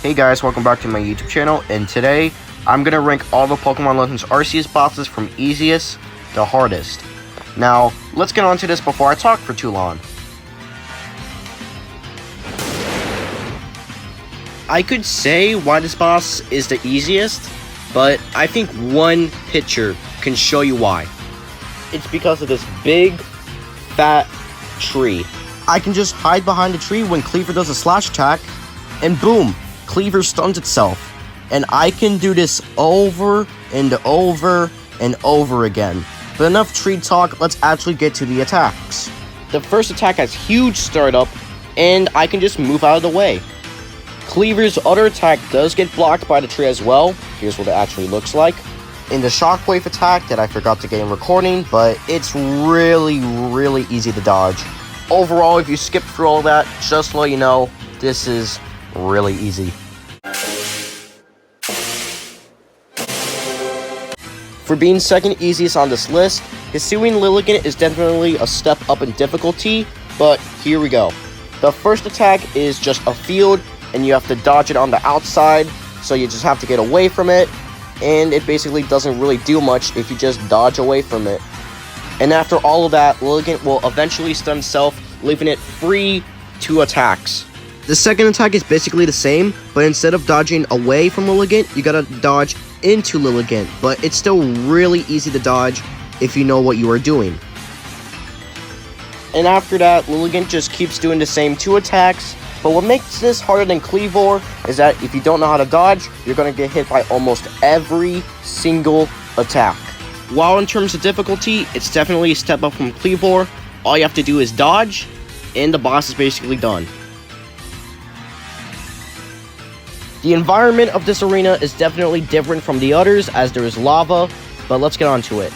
Hey guys, welcome back to my YouTube channel, and today I'm going to rank all the Pokemon Legends Arceus bosses from easiest to hardest. Now, let's get on to this before I talk for too long. I could say why this boss is the easiest, but I think one picture can show you why. It's because of this big, fat tree. I can just hide behind the tree when Kleavor does a slash attack, and boom! Kleavor stuns itself, and I can do this over and over and over again. But enough tree talk, let's actually get to the attacks. The first attack has huge startup, and I can just move out of the way. Kleavor's other attack does get blocked by the tree as well. Here's what it actually looks like. In the shockwave attack that I forgot to get in recording, but it's really easy to dodge. Overall, if you skip through all that, just to let you know, this is really easy. For being second easiest on this list, Hisuian Lilligant is definitely a step up in difficulty, but here we go. The first attack is just a field, and you have to dodge it on the outside, so you just have to get away from it, and it basically doesn't really do much if you just dodge away from it. And after all of that, Lilligant will eventually stun itself, leaving it free to attacks. The second attack is basically the same, but instead of dodging away from Lilligant, you gotta dodge into Lilligant, but it's still really easy to dodge if you know what you are doing. And after that, Lilligant just keeps doing the same two attacks, but what makes this harder than Kleavor is that if you don't know how to dodge, you're gonna get hit by almost every single attack. While in terms of difficulty, it's definitely a step up from Kleavor. All you have to do is dodge, and the boss is basically done. The environment of this arena is definitely different from the others as there is lava, but let's get on to it.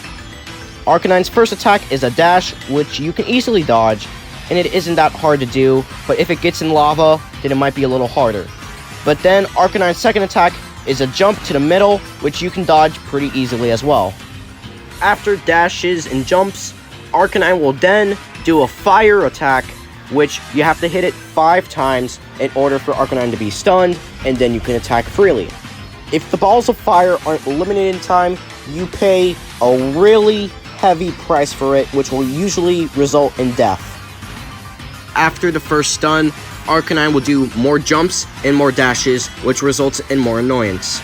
Arcanine's first attack is a dash, which you can easily dodge, and it isn't that hard to do, but if it gets in lava, then it might be a little harder. But then Arcanine's second attack is a jump to the middle, which you can dodge pretty easily as well. After dashes and jumps, Arcanine will then do a fire attack, which you have to hit it 5 times in order for Arcanine to be stunned, and then you can attack freely. If the balls of fire aren't eliminated in time, you pay a really heavy price for it, which will usually result in death. After the first stun, Arcanine will do more jumps and more dashes, which results in more annoyance.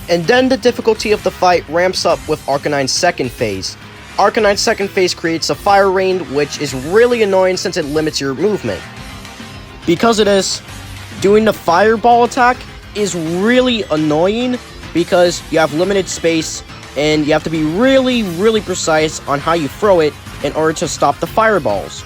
And then the difficulty of the fight ramps up with Arcanine's second phase. Arcanine's second phase creates a fire rain, which is really annoying since it limits your movement. Because of this, doing the fireball attack is really annoying because you have limited space and you have to be really precise on how you throw it in order to stop the fireballs.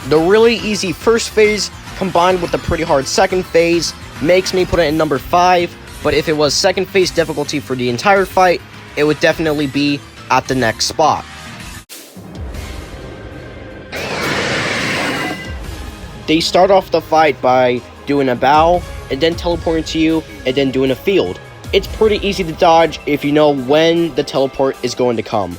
The really easy first phase combined with the pretty hard second phase makes me put it in number 5, but if it was second phase difficulty for the entire fight, it would definitely be at the next spot. They start off the fight by doing a bow, and then teleporting to you, and then doing a field. It's pretty easy to dodge if you know when the teleport is going to come.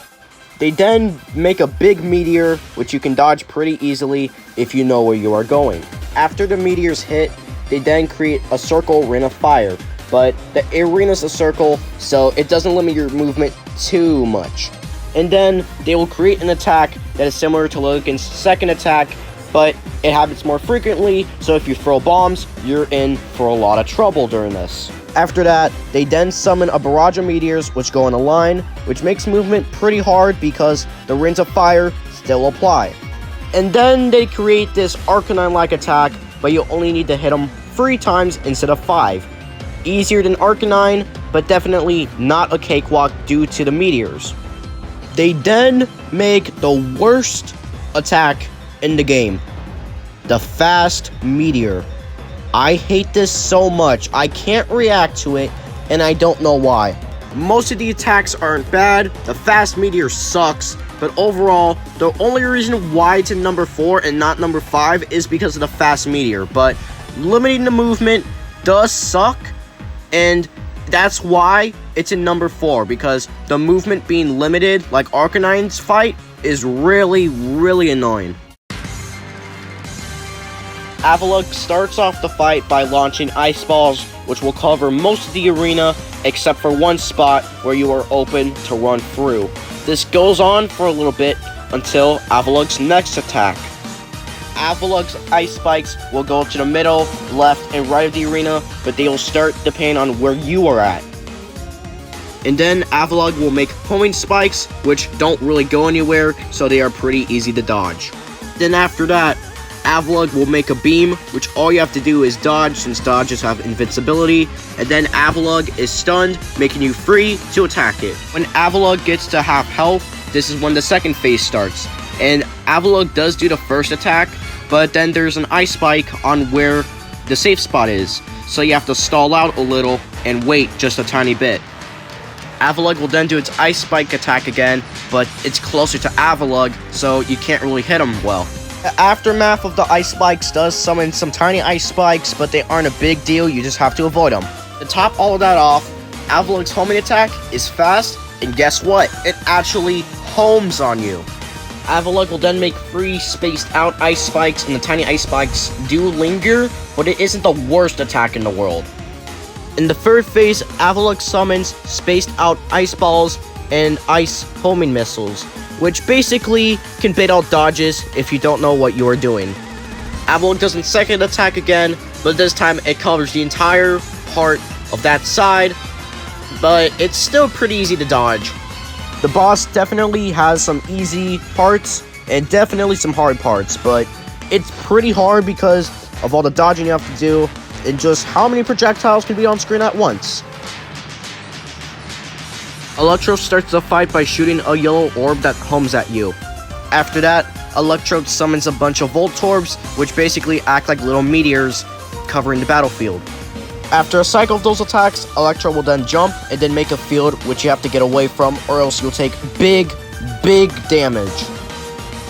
They then make a big meteor, which you can dodge pretty easily if you know where you are going. After the meteors hit, they then create a circle ring of fire, but the arena is a circle, so it doesn't limit your movement too much. And then they will create an attack that is similar to Lilligant's second attack, but it happens more frequently, so if you throw bombs, you're in for a lot of trouble during this. After that, they then summon a barrage of meteors which go in a line, which makes movement pretty hard because the rings of fire still apply. And then they create this Arcanine-like attack, but you only need to hit them 3 times instead of 5. Easier than Arcanine, but definitely not a cakewalk due to the meteors. They then make the worst attack in the game, the fast meteor. I hate this so much. I can't react to it, and I don't know why. Most of the attacks aren't bad, the fast meteor sucks, but overall, the only reason why it's in number 4 and not number 5 is because of the fast meteor, but limiting the movement does suck, and that's why it's in number 4, because the movement being limited, like Arcanine's fight, is really annoying. Avalugg starts off the fight by launching ice balls, which will cover most of the arena except for one spot where you are open to run through. This goes on for a little bit until Avalugg's next attack. Avalugg's ice spikes will go to the middle, left, and right of the arena, but they will start depending on where you are at. And then Avalugg will make homing spikes, which don't really go anywhere, so they are pretty easy to dodge. Then after that, Avalugg will make a beam, which all you have to do is dodge, since dodges have invincibility, and then Avalugg is stunned, making you free to attack it. When Avalugg gets to half health, this is when the second phase starts, and Avalugg does do the first attack, but then there's an ice spike on where the safe spot is, so you have to stall out a little and wait just a tiny bit. Avalugg will then do its ice spike attack again, but it's closer to Avalugg, so you can't really hit him well. The aftermath of the ice spikes does summon some tiny ice spikes, but they aren't a big deal, you just have to avoid them. To top all of that off, Avalugg's homing attack is fast, and guess what? It actually homes on you. Avalugg will then make 3 spaced out ice spikes, and the tiny ice spikes do linger, but it isn't the worst attack in the world. In the third phase, Avalugg summons spaced out ice balls and ice homing missiles, which basically can bait out dodges if you don't know what you are doing. Avalugg does its second attack again, but this time it covers the entire part of that side, but it's still pretty easy to dodge. The boss definitely has some easy parts and definitely some hard parts, but it's pretty hard because of all the dodging you have to do and just how many projectiles can be on screen at once. Electrode starts the fight by shooting a yellow orb that homes at you. After that, Electrode summons a bunch of Voltorbs, which basically act like little meteors covering the battlefield. After a cycle of those attacks, Electrode will then jump and then make a field which you have to get away from, or else you'll take big damage.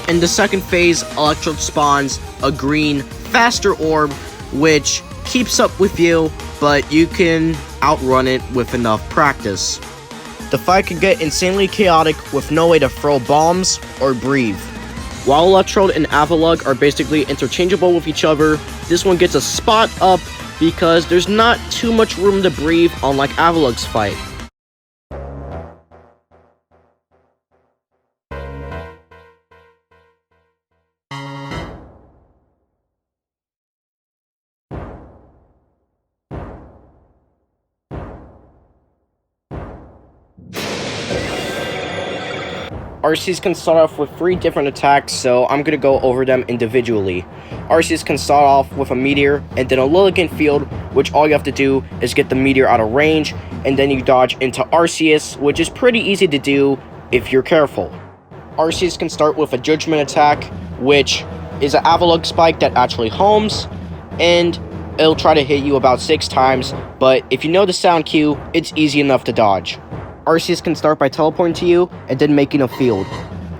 In the second phase, Electrode spawns a green, faster orb, which keeps up with you, but you can outrun it with enough practice. The fight can get insanely chaotic with no way to throw bombs or breathe. While Electrode and Avalugg are basically interchangeable with each other, this one gets a spot up because there's not too much room to breathe, unlike Avalugg's fight. Arceus can start off with 3 different attacks, so I'm going to go over them individually. Arceus can start off with a meteor and then a Lilligant field, which all you have to do is get the meteor out of range, and then you dodge into Arceus, which is pretty easy to do if you're careful. Arceus can start with a Judgment attack, which is an Avalugg spike that actually homes, and it'll try to hit you about 6 times, but if you know the sound cue, it's easy enough to dodge. Arceus can start by teleporting to you and then making a field.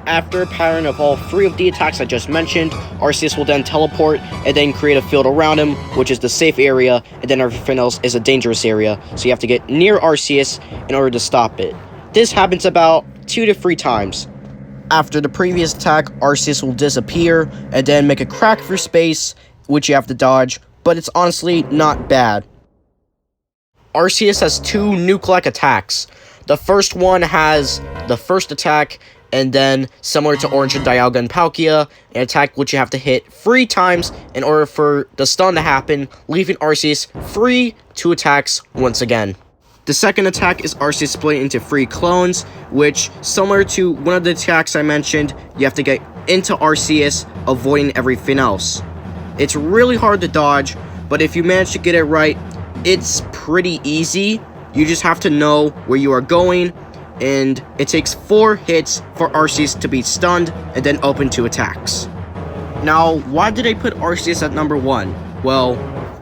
After a pattern of all 3 of the attacks I just mentioned, Arceus will then teleport and then create a field around him, which is the safe area, and then everything else is a dangerous area, so you have to get near Arceus in order to stop it. This happens about 2 to 3 times. After the previous attack, Arceus will disappear and then make a crack through space, which you have to dodge, but it's honestly not bad. Arceus has 2 nuke-like attacks. The first one has the first attack, and then, similar to Orange and Dialga and Palkia, an attack which you have to hit 3 times in order for the stun to happen, leaving Arceus free to attacks once again. The second attack is Arceus splitting into 3 clones, which, similar to one of the attacks I mentioned, you have to get into Arceus, avoiding everything else. It's really hard to dodge, but if you manage to get it right, it's pretty easy. You just have to know where you are going, and it takes 4 hits for Arceus to be stunned and then open to attacks. Now, why did I put Arceus at number 1? Well,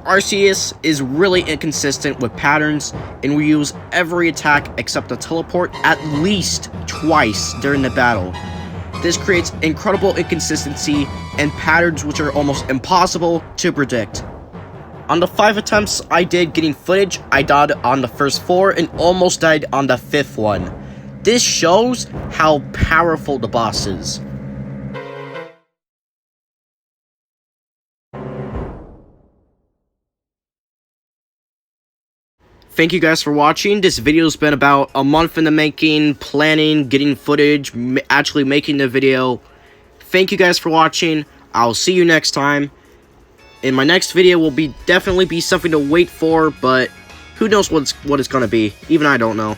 Arceus is really inconsistent with patterns and will use every attack except the teleport at least twice during the battle. This creates incredible inconsistency and patterns which are almost impossible to predict. On the 5 attempts I did getting footage, I died on the first 4 and almost died on the 5th one. This shows how powerful the boss is. thank you guys for watching. This video's been about a month in the making, planning, getting footage, actually making the video. Thank you guys for watching. I'll see you next time. And my next video will definitely be something to wait for, but who knows what it's gonna be. Even I don't know.